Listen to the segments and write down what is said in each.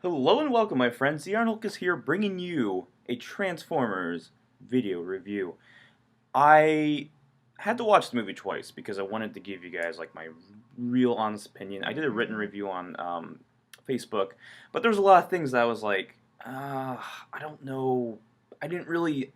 Hello and welcome, my friends. The Arnold is here bringing you a Transformers video review. I had to watch the movie twice because I wanted to give you guys like my real honest opinion. I did a written review on Facebook, but there's a lot of things that I was like, I don't know. I didn't really,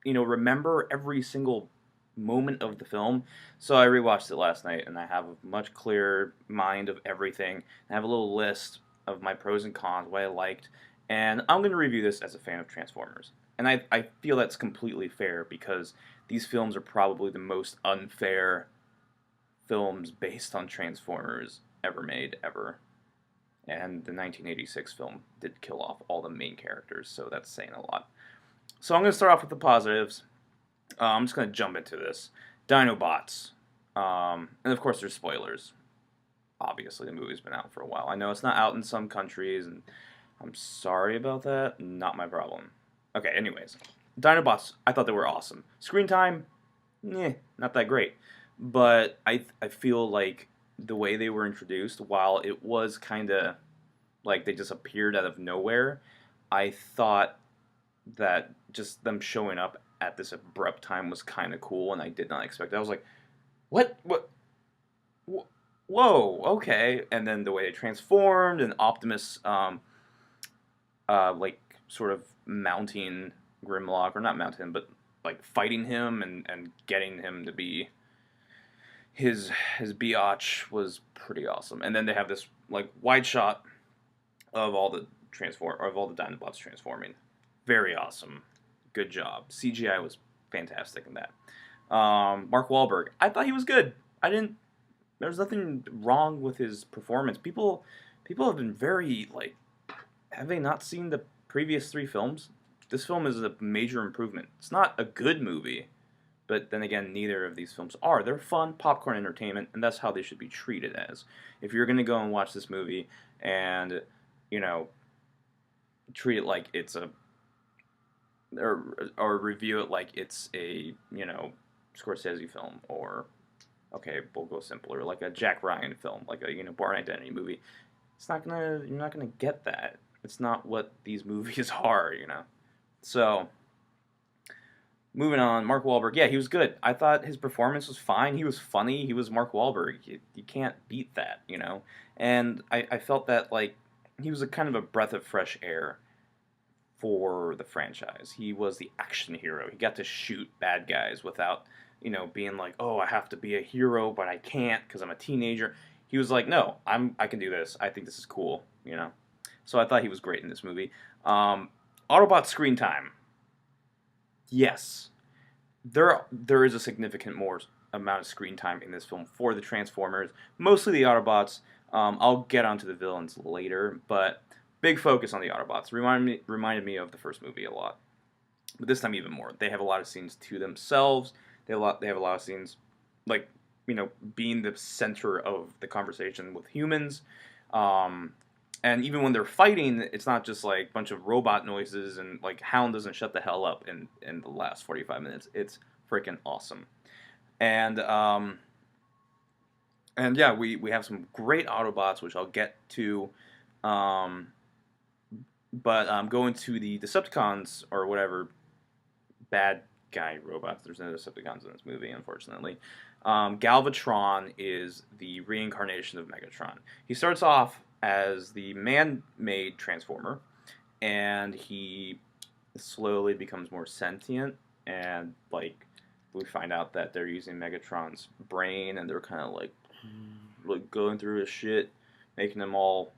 remember every single moment of the film. So I rewatched it last night, and I have a much clearer mind of everything. I have a little list of my pros and cons, what I liked, and I'm going to review this as a fan of Transformers. And I feel that's completely fair because these films are probably the most unfair films based on Transformers ever made, ever. And the 1986 film did kill off all the main characters, so that's saying a lot. So I'm going to start off with the positives. I'm just going to jump into this. Dinobots. And of course, there's spoilers. Obviously, the movie's been out for a while. I know it's not out in some countries, and I'm sorry about that. Not my problem. Okay, anyways. Dinobots, I thought they were awesome. Screen time, not that great. But I feel like the way they were introduced, while it was kind of like they just appeared out of nowhere, I thought that just them showing up at this abrupt time was kind of cool, and I did not expect it. I was like, what? What? Whoa, okay. And then the way they transformed, and Optimus, like, sort of mounting Grimlock, or not mounting him, but, like, fighting him and getting him to be his biatch was pretty awesome. And then they have this, like, wide shot of all the Dinobots transforming. Very awesome. Good job. CGI was fantastic in that. Mark Wahlberg, I thought he was good. I didn't. There's nothing wrong with his performance. People have been very like, have they not seen the previous three films? This film is a major improvement. It's not a good movie, but then again, neither of these films are. They're fun popcorn entertainment, and that's how they should be treated as. If you're gonna go and watch this movie and you know treat it like it's a or review it like it's a Scorsese film, or okay, we'll go simpler, like a Jack Ryan film, like a Born Identity movie. You're not gonna get that. It's not what these movies are. So moving on, Mark Wahlberg, yeah, he was good. I thought his performance was fine. He was funny. He was Mark Wahlberg. You can't beat that. And I felt that like he was a kind of a breath of fresh air for the franchise. He was the action hero. He got to shoot bad guys without, being like, oh, I have to be a hero, but I can't because I'm a teenager. He was like, no, I can do this. I think this is cool. So I thought he was great in this movie. Autobot screen time. Yes, there is a significant more amount of screen time in this film for the Transformers, mostly the Autobots. I'll get onto the villains later, but big focus on the Autobots. Reminded me of the first movie a lot, but this time even more. They have a lot of scenes to themselves. They have a lot of scenes, like being the center of the conversation with humans. And even when they're fighting, it's not just like a bunch of robot noises and like Hound doesn't shut the hell up in the last 45 minutes. It's freaking awesome. And yeah, we have some great Autobots, which I'll get to. But going to the Decepticons or whatever bad guy robots. There's no Decepticons in this movie, unfortunately. Galvatron is the reincarnation of Megatron. He starts off as the man-made Transformer, and he slowly becomes more sentient, and like we find out that they're using Megatron's brain, and they're kind of like going through his shit, making him all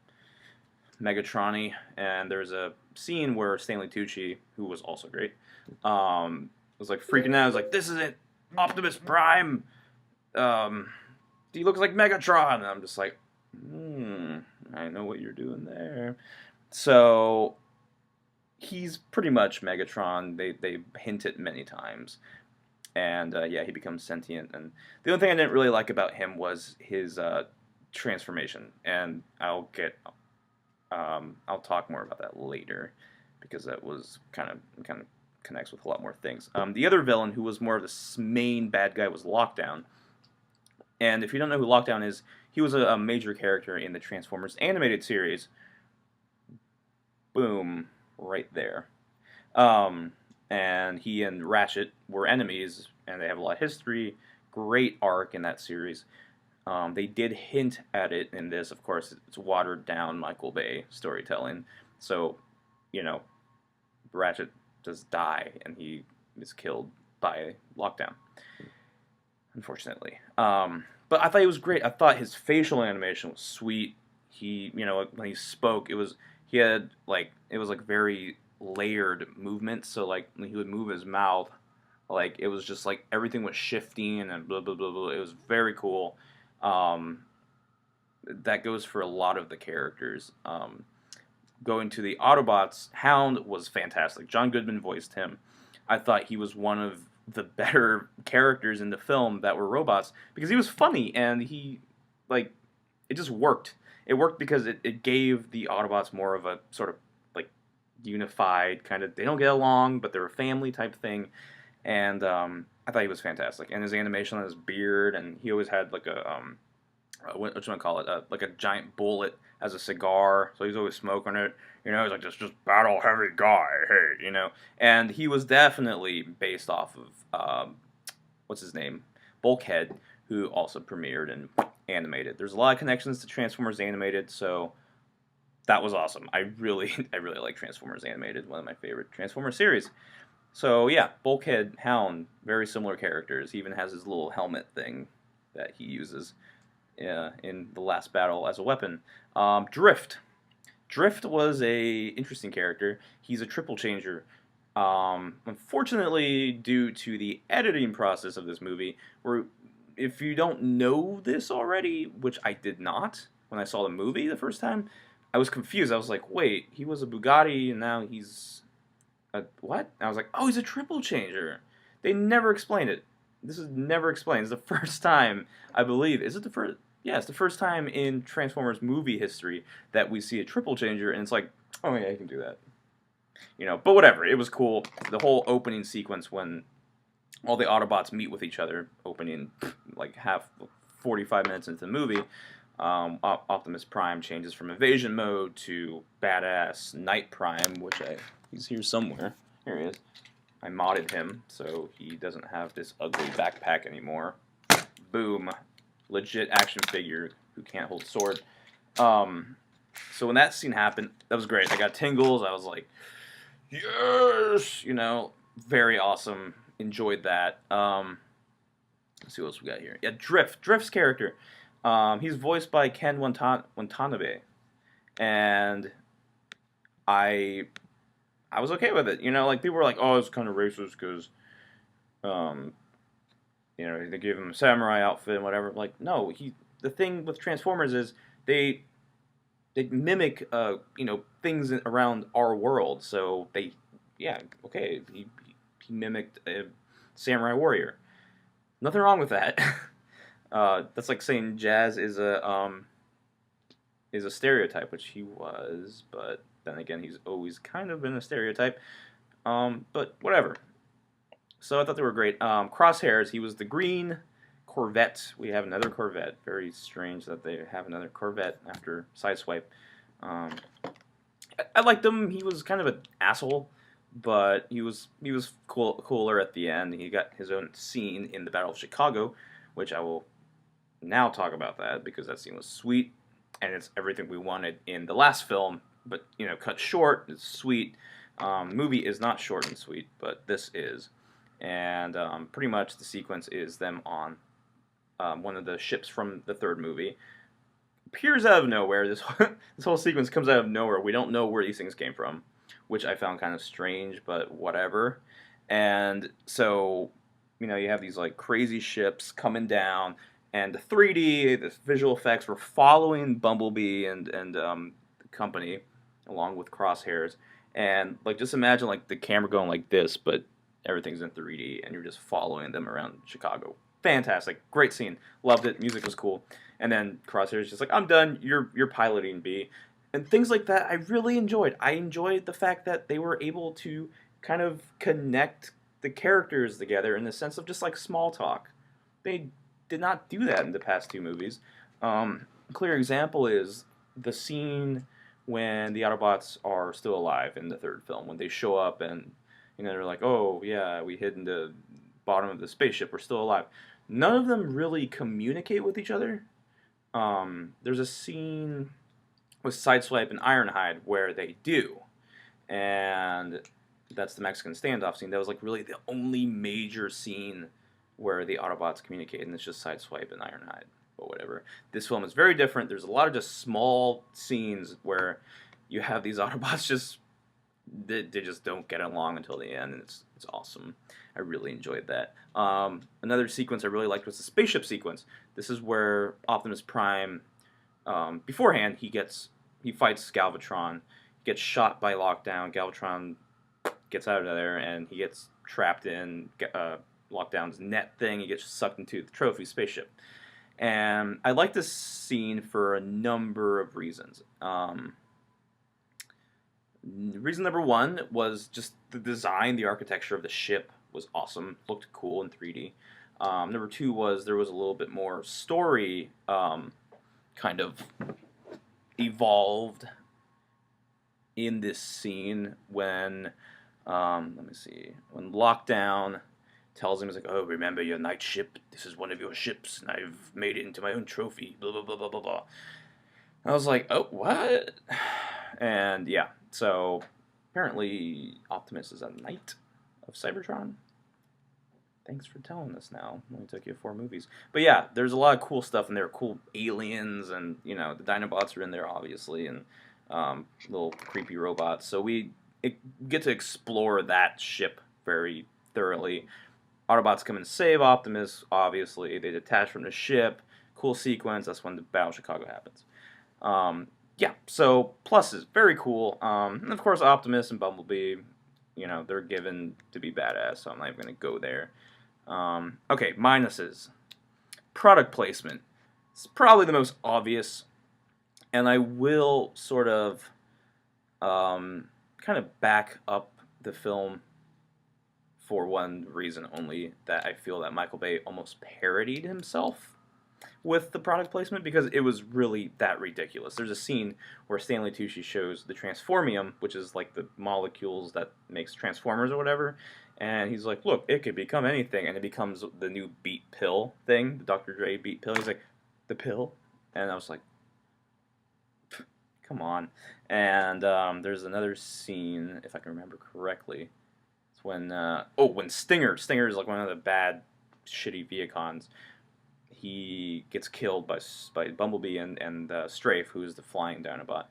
Megatron-y. And there's a scene where Stanley Tucci, who was also great, was like freaking out. I was like, "This isn't Optimus Prime. He looks like Megatron." And I'm just like, I know what you're doing there. So he's pretty much Megatron. They hint it many times, and yeah, he becomes sentient. And the only thing I didn't really like about him was his transformation, and I'll talk more about that later because that was kind of connects with a lot more things. The other villain, who was more of the main bad guy, was Lockdown. And if you don't know who Lockdown is, he was a major character in the Transformers animated series Boom, right there. Um, and he and Ratchet were enemies, and they have a lot of history. Great arc in that series. They did hint at it in this. Of course, it's watered down Michael Bay storytelling. So, you know, Ratchet does die, and he is killed by lockdown, unfortunately. But I thought he was great. I thought his facial animation was sweet. He, when he spoke, he had like it was like very layered movements. So like when he would move his mouth, like it was just like everything was shifting and blah blah blah blah. It was very cool. Um, that goes for a lot of the characters. Going to the Autobots, Hound was fantastic. John Goodman voiced him. I thought he was one of the better characters in the film that were robots because he was funny and like, it just worked. It worked because it gave the Autobots more of a sort of like unified kind of, they don't get along, but they're a family type thing. And I thought he was fantastic. And his animation on his beard, and he always had like what you want to call it, like a giant bullet as a cigar, so he's always smoking it. He's like this just battle heavy guy, hey, And he was definitely based off of what's his name, Bulkhead, who also premiered and animated. There's a lot of connections to Transformers Animated, so that was awesome. I really like Transformers Animated, one of my favorite Transformers series. So yeah, Bulkhead, Hound, very similar characters. He even has his little helmet thing that he uses in the last battle as a weapon. Drift. Drift was a interesting character. He's a triple changer. Unfortunately, due to the editing process of this movie, where if you don't know this already, which I did not when I saw the movie the first time, I was confused. I was like, wait, he was a Bugatti and now he's a what? And I was like, oh, he's a triple changer. They never explained it. This is never explained. It's the first time, I believe. Is it the first? Yeah, it's the first time in Transformers movie history that we see a triple changer, and it's like, oh yeah, you can do that. But whatever. It was cool. The whole opening sequence when all the Autobots meet with each other, opening like 45 minutes into the movie, Optimus Prime changes from evasion mode to badass Night Prime, which he's here somewhere. Here he is. I modded him so he doesn't have this ugly backpack anymore. Boom. Legit action figure who can't hold sword. So when that scene happened, that was great. I got tingles. I was like, yes! Very awesome. Enjoyed that. Let's see what else we got here. Yeah, Drift. Drift's character. He's voiced by Ken Watanabe. And I was okay with it. Like people were like, oh, it's kind of racist because they gave him a samurai outfit and whatever. Like, no, the thing with Transformers is they mimic, things around our world. So he mimicked a samurai warrior. Nothing wrong with that. That's like saying Jazz is a stereotype, which he was, but then again, he's always kind of been a stereotype. But whatever. So I thought they were great. Crosshairs, he was the green Corvette. We have another Corvette. Very strange that they have another Corvette after Sideswipe. I liked him. He was kind of an asshole, but he was cooler at the end. He got his own scene in the Battle of Chicago, which I will now talk about that because that scene was sweet, and it's everything we wanted in the last film, but cut short. It's sweet. Movie is not short and sweet, but this is. And pretty much the sequence is them on one of the ships from the third movie. Appears out of nowhere. This whole sequence comes out of nowhere. We don't know where these things came from, which I found kind of strange, but whatever. And so, you have these like crazy ships coming down, and the 3D, the visual effects were following Bumblebee and the company along with Crosshairs. And like just imagine like the camera going like this, but everything's in 3D, and you're just following them around Chicago. Fantastic. Great scene. Loved it. Music was cool. And then Crosshair's just like, I'm done. You're piloting B. And things like that I really enjoyed. I enjoyed the fact that they were able to kind of connect the characters together in the sense of just like small talk. They did not do that in the past two movies. A clear example is the scene when the Autobots are still alive in the third film, when they show up and they're like, oh yeah, we hid in the bottom of the spaceship, we're still alive. None of them really communicate with each other. There's a scene with Sideswipe and Ironhide where they do, and that's the Mexican standoff scene. That was like really the only major scene where the Autobots communicate, and it's just Sideswipe and Ironhide. But whatever. This film is very different. There's a lot of just small scenes where you have these Autobots just they just don't get along until the end, and it's awesome. I really enjoyed that. Another sequence I really liked was the spaceship sequence. This is where Optimus Prime, beforehand, he fights Galvatron, gets shot by Lockdown. Galvatron gets out of there, and he gets trapped in Lockdown's net thing. He gets sucked into the trophy spaceship. And I like this scene for a number of reasons. Reason number one was just the design, the architecture of the ship was awesome. Looked cool in 3D. Number two was there was a little bit more story kind of evolved in this scene when, let me see, when Lockdown tells him, he's like, oh, remember your night ship? This is one of your ships, and I've made it into my own trophy, blah, blah, blah, blah, blah, blah. I was like, oh, what? And, yeah, so apparently Optimus is a knight of Cybertron. Thanks for telling us now. It only took you 4 movies. But, yeah, there's a lot of cool stuff in there, cool aliens, and, the Dinobots are in there, obviously, and little creepy robots. So we get to explore that ship very thoroughly. Autobots come and save Optimus, obviously. They detach from the ship. Cool sequence. That's when the Battle of Chicago happens. Yeah, so pluses. Very cool. And of course, Optimus and Bumblebee, they're given to be badass, so I'm not even going to go there. Okay, minuses. Product placement. It's probably the most obvious. And I will sort of kind of back up the film for one reason only, that I feel that Michael Bay almost parodied himself with the product placement, because it was really that ridiculous. There's a scene where Stanley Tucci shows the Transformium, which is like the molecules that makes Transformers or whatever, and he's like, look, it could become anything, and it becomes the new beat pill thing, the Dr. Dre beat pill. He's like, the pill? And I was like, come on. And there's another scene, if I can remember correctly. It's when when Stinger is like one of the bad, shitty Viacons. He gets killed by Bumblebee and Strafe, who's the flying Dinobot.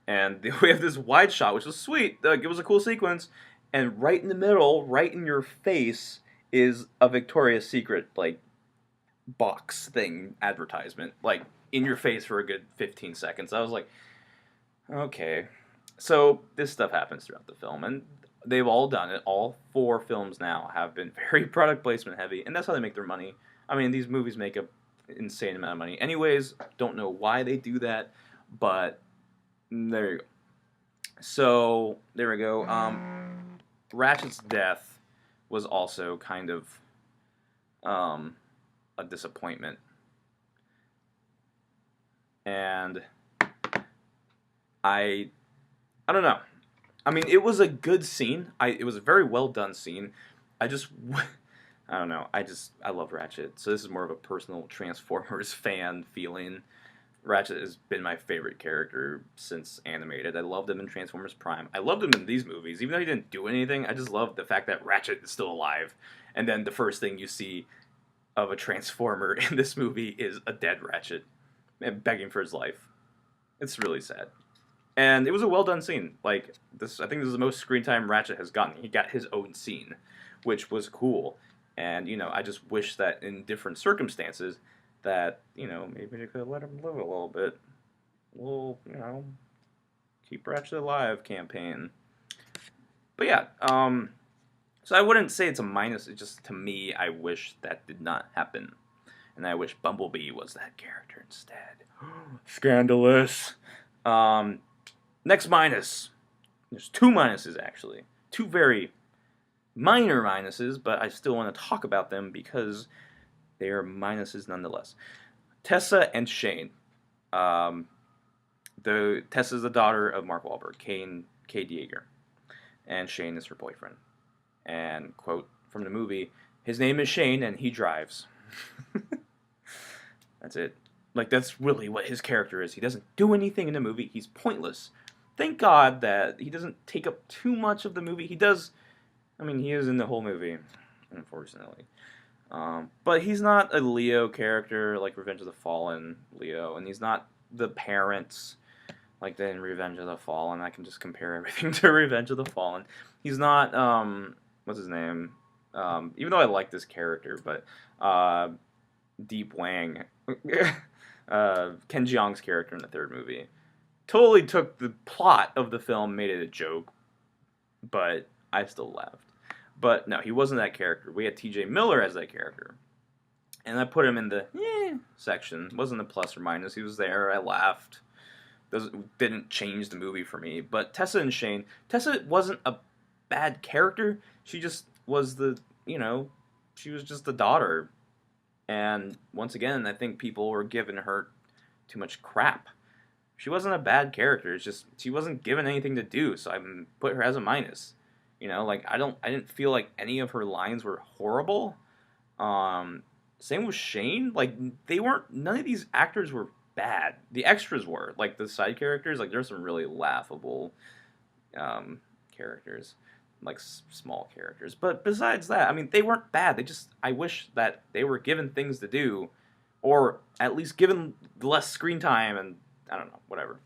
And we have this wide shot, which was sweet. Like, it was a cool sequence. And right in the middle, right in your face, is a Victoria's Secret box thing advertisement, in your face for a good 15 seconds. I was like, okay. So this stuff happens throughout the film, and they've all done it. All 4 films now have been very product placement heavy, and that's how they make their money. I mean, these movies make an insane amount of money. Anyways, don't know why they do that, but there you go. So, there we go. Ratchet's death was also kind of a disappointment. And I don't know. I mean, it was a good scene. It was a very well done scene. I don't know. I love Ratchet. So this is more of a personal Transformers fan feeling. Ratchet has been my favorite character since animated. I loved him in Transformers Prime. I loved him in these movies. Even though he didn't do anything, I just love the fact that Ratchet is still alive. And then the first thing you see of a Transformer in this movie is a dead Ratchet and begging for his life. It's really sad. And it was a well done scene. I think this is the most screen time Ratchet has gotten. He got his own scene, which was cool. And, I just wish that in different circumstances that, maybe they could let him live a little bit. We'll, keep Ratchet alive campaign. But yeah, so I wouldn't say it's a minus. It's just, to me, I wish that did not happen. And I wish Bumblebee was that character instead. Scandalous. Next minus. There's 2 minuses, actually. 2 very minor minuses, but I still want to talk about them because they are minuses nonetheless. Tessa and Shane. Tessa's the daughter of Mark Wahlberg, Kate Yeager, and Shane is her boyfriend. And quote from the movie, his name is Shane and he drives. That's it. Like, that's really what his character is. He doesn't do anything in the movie. He's pointless. Thank God that he doesn't take up too much of the movie. He does. I mean, he is in the whole movie, unfortunately. But he's not a Leo character like Revenge of the Fallen Leo, and he's not the parents like in Revenge of the Fallen. I can just compare everything to Revenge of the Fallen. He's not, what's his name? Even though I like this character, but Deep Wang, Ken Jeong's character in the third movie, totally took the plot of the film, made it a joke, but I still laughed. But no, he wasn't that character. We had T.J. Miller as that character. And I put him in the section. It wasn't a plus or minus. He was there. I laughed. Didn't change the movie for me. But Tessa and Shane, Tessa wasn't a bad character. She just was she was just the daughter. And once again, I think people were giving her too much crap. She wasn't a bad character. It's just she wasn't given anything to do, so I put her as a minus. I didn't feel like any of her lines were horrible. Same with Shane. Like, none of these actors were bad. The extras were. Like, the side characters, like, there's some really laughable characters. Like, small characters. But besides that, I mean, they weren't bad. I wish that they were given things to do, or at least given less screen time, and, I don't know, whatever.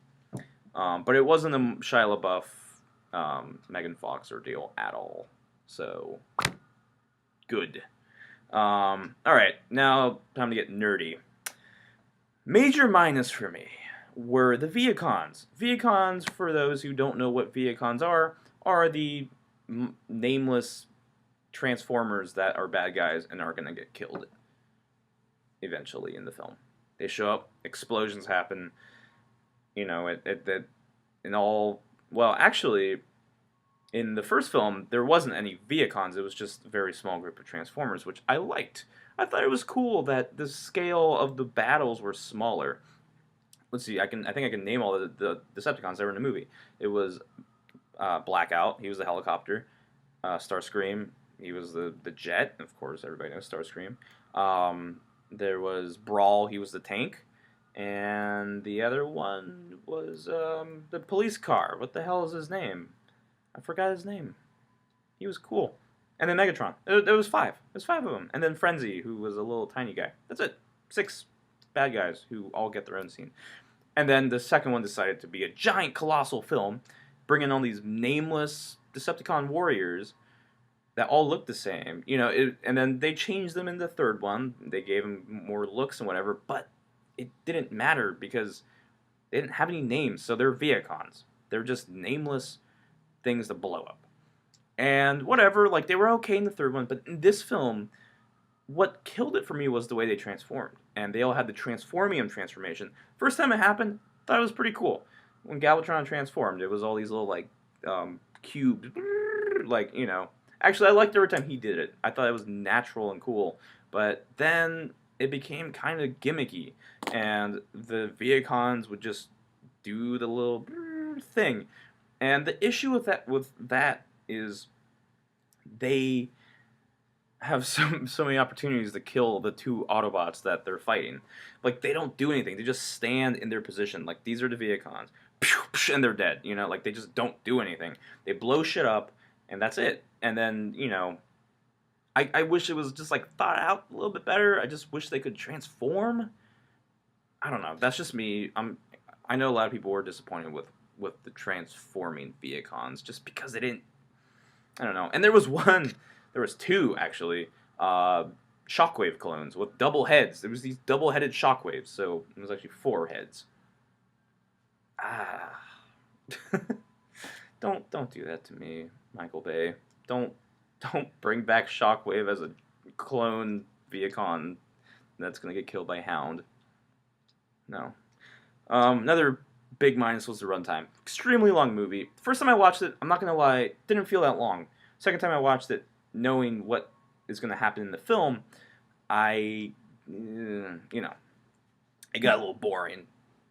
But it wasn't a Shia LaBeouf, Megan Fox ordeal at all. So, good. Alright, now time to get nerdy. Major minus for me were the Viacons. Viacons, for those who don't know what Viacons are the nameless Transformers that are bad guys and are going to get killed eventually in the film. They show up, explosions happen, actually, in the first film, there wasn't any Viacons. It was just a very small group of Transformers, which I liked. I thought it was cool that the scale of the battles were smaller. Let's see, I think I can name all the Decepticons that were in the movie. It was Blackout, he was the helicopter. Starscream, he was the jet. Of course, everybody knows Starscream. There was Brawl, he was the tank. And the other one was the police car. What the hell is his name? I forgot his name. He was cool. And then Megatron. There was 5. There's 5 of them. And then Frenzy, who was a little tiny guy. That's it. 6 bad guys who all get their own scene. And then the second one decided to be a giant, colossal film, bringing on these nameless Decepticon warriors that all look the same. And then they changed them in the third one. They gave them more looks and whatever, but it didn't matter because they didn't have any names, so they're Viacons. They're just nameless things to blow up. And whatever, like, they were okay in the third one, but in this film, what killed it for me was the way they transformed. And they all had the Transformium transformation. First time it happened, thought it was pretty cool. When Galvatron transformed, it was all these little, like, cubes, like, Actually, I liked every time he did it. I thought it was natural and cool. But then it became kind of gimmicky. And the Viacons would just do the little thing. And the issue with that is they have so many opportunities to kill the 2 Autobots that they're fighting. Like, they don't do anything. They just stand in their position. Like, these are the Viacons. And they're dead. Like, they just don't do anything. They blow shit up, and that's it. And then, I wish it was just, like, thought out a little bit better. I just wish they could transform. I don't know. That's just me. I know a lot of people were disappointed with the transforming Viacons just because they didn't. I don't know. And there was 2 actually. Shockwave clones with double heads. There was these double-headed Shockwaves, so it was actually 4 heads. Don't do that to me, Michael Bay. Don't bring back Shockwave as a clone Viacon that's gonna get killed by Hound. No. Another big minus was the runtime. Extremely long movie. First time I watched it, I'm not gonna lie, didn't feel that long. Second time I watched it, knowing what is gonna happen in the film, it got a little boring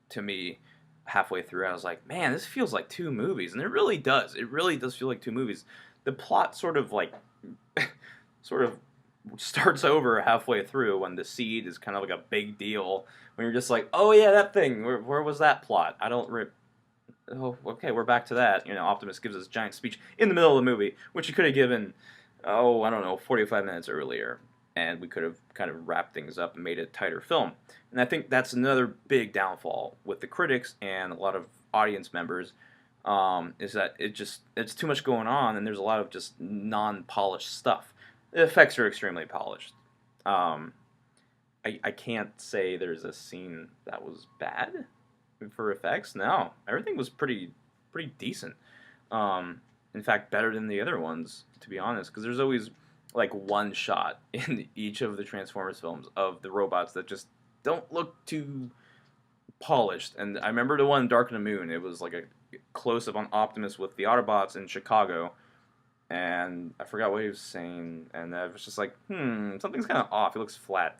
to me. halfway through, I was like, man, this feels like two movies, and it really does. It really does feel like two movies. The plot sort of like, sort of starts over halfway through when the seed is kind of like a big deal. When you're just like, oh yeah, that thing. Where was that plot? I don't. Oh, okay, we're back to that. Optimus gives this giant speech in the middle of the movie, which he could have given, oh, I don't know, 45 minutes earlier, and we could have kind of wrapped things up and made a tighter film. And I think that's another big downfall with the critics and a lot of audience members, is that it's too much going on, and there's a lot of just non-polished stuff. The effects are extremely polished. I can't say there's a scene that was bad for effects. No, everything was pretty decent. In fact, better than the other ones, to be honest, because there's always like one shot in each of the Transformers films of the robots that just don't look too polished. And I remember the one Dark of the Moon. It was like a close up on Optimus with the Autobots in Chicago, and I forgot what he was saying, and I was just like, something's kind of off. It looks flat.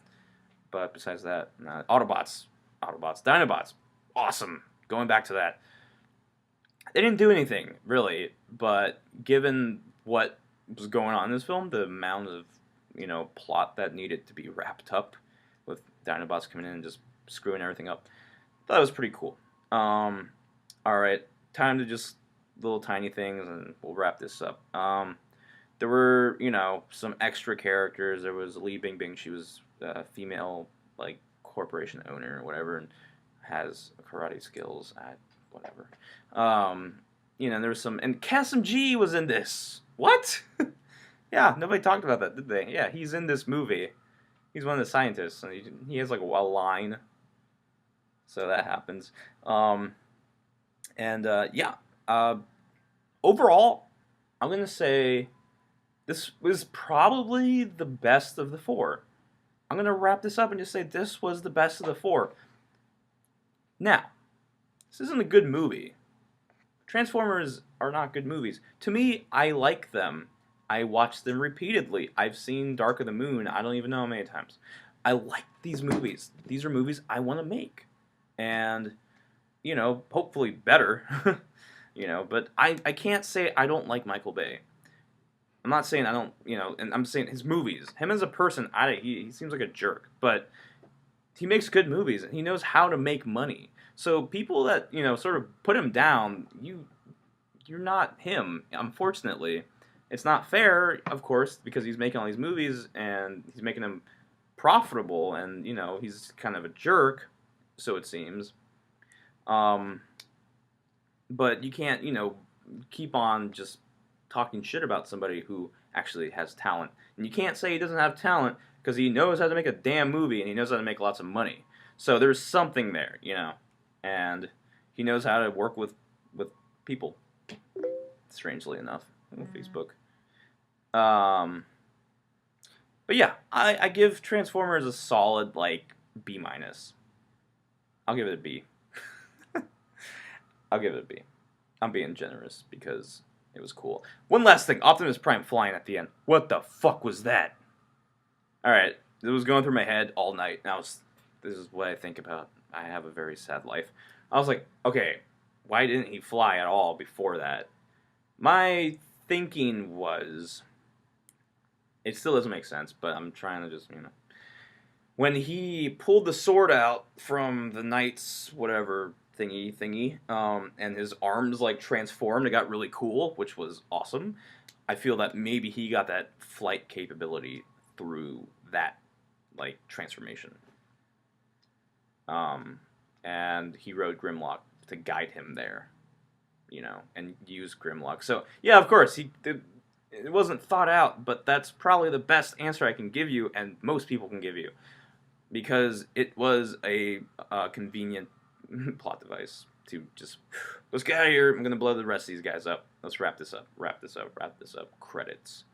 But besides that, Autobots, Dinobots, awesome. Going back to that, they didn't do anything really, but given what was going on in this film, the amount of plot that needed to be wrapped up with Dinobots coming in and just screwing everything up, I thought it was pretty cool. All right, time to just little tiny things, and we'll wrap this up. There were some extra characters. There was Li Bingbing. She was a female like corporation owner or whatever, and has karate skills at whatever. There was some, and Kasim G was in this. What? Yeah, nobody talked about that, did they? Yeah, he's in this movie. He's one of the scientists, and he has like a line. So that happens. Overall, I'm gonna say this was probably the best of the four. I'm gonna wrap this up and just say this was the best of the four. Now, this isn't a good movie. Transformers are not good movies. To me, I like them. I watch them repeatedly. I've seen Dark of the Moon, I don't even know how many times. I like these movies. These are movies I want to make. And, hopefully better. But I can't say I don't like Michael Bay. I'm not saying I don't, and I'm saying his movies. Him as a person, he seems like a jerk. But he makes good movies, and he knows how to make money. So people that, sort of put him down, you're not him, unfortunately. It's not fair, of course, because he's making all these movies, and he's making them profitable, and, he's kind of a jerk, so it seems. But you can't, keep on just talking shit about somebody who actually has talent. And you can't say he doesn't have talent, because he knows how to make a damn movie, and he knows how to make lots of money. So there's something there, and he knows how to work with people, strangely enough, on Facebook. But yeah, I give Transformers a solid, B-. I'll give it a B. I'll give it a B. I'm being generous, because it was cool. One last thing, Optimus Prime flying at the end. What the fuck was that? Alright, it was going through my head all night, and this is what I think about. I have a very sad life. I was like, okay, why didn't he fly at all before that? My thinking was, it still doesn't make sense, but I'm trying to just, when he pulled the sword out from the knight's whatever thingy, and his arms transformed, it got really cool, which was awesome. I feel that maybe he got that flight capability through that transformation. And he rode Grimlock to guide him there, and use Grimlock. So yeah, of course it wasn't thought out, but that's probably the best answer I can give you, and most people can give you, because it was a convenient plot device to just, let's get out of here. I'm gonna blow the rest of these guys up. Let's wrap this up. Credits.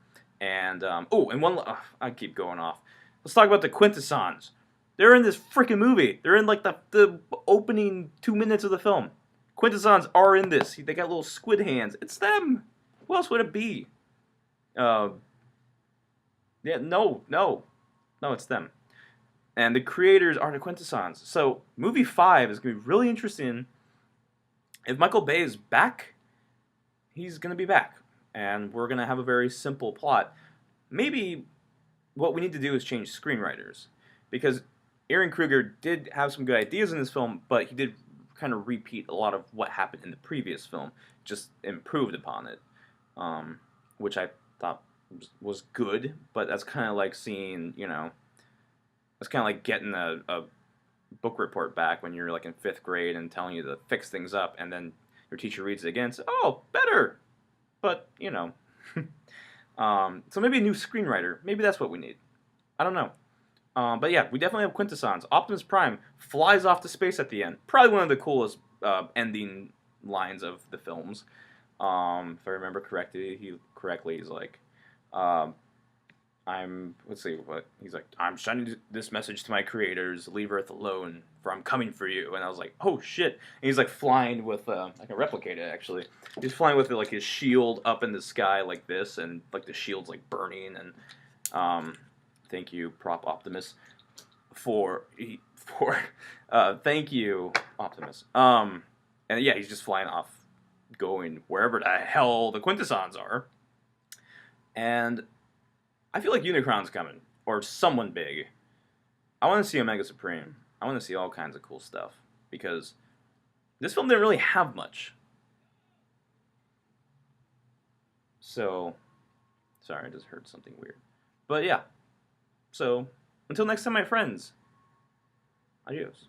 And I keep going off. Let's talk about the Quintessons. They're in this freaking movie. They're in the opening 2 minutes of the film. Quintessons are in this. They got little squid hands. It's them. Who else would it be? No, it's them. And the creators are the Quintessons. So movie 5 is going to be really interesting if Michael Bay is back, he's gonna be back, and we're gonna have a very simple plot. Maybe what we need to do is change screenwriters, because Aaron Kruger did have some good ideas in this film, but he did kind of repeat a lot of what happened in the previous film, just improved upon it, um, which I thought was good. But that's kind of like seeing, it's kind of like getting a book report back when you're like in fifth grade and telling you to fix things up, and then your teacher reads it again and says, "Oh, better," but so maybe a new screenwriter. Maybe that's what we need. I don't know. But yeah, we definitely have quintessence. Optimus Prime flies off to space at the end. Probably one of the coolest ending lines of the films. If I remember correctly, he's like, um, let's see what he's like. I'm sending this message to my creators. Leave Earth alone, for I'm coming for you. And I was like, oh shit! And he's like flying with, I can replicate it actually. He's flying with like his shield up in the sky like this, and like the shield's like burning. And thank you, Prop Optimus, for thank you, Optimus. And yeah, he's just flying off, going wherever the hell the quintessons are. And I feel like Unicron's coming, or someone big. I want to see Omega Supreme. I want to see all kinds of cool stuff, because this film didn't really have much. So, sorry, I just heard something weird. But yeah, so until next time, my friends, adios.